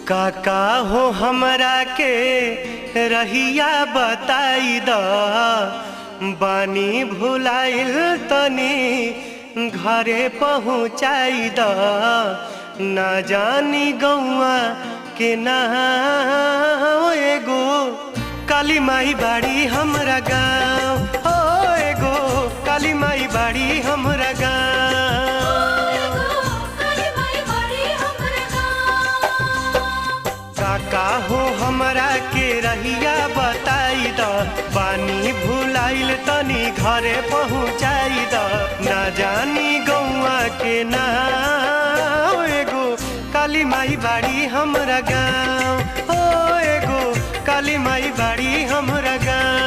काका हो हमरा के रहिया बताई द बानी भुलाइल तनी घरे पहुँचाई द ना जानी गौआ के ना एगो काली माई बाड़ी हमरा गाँव हो एगो काली माई बाड़ी हमरा गाँव। काका हो हमरा के रहिया बताई द बानी भुलाइल तनी घरे पहुँचाई द ना जानी गौआ के ना एगो काली माई बाड़ी हमरा गाँव हो एगो काली माई बाड़ी हमरा गाँव।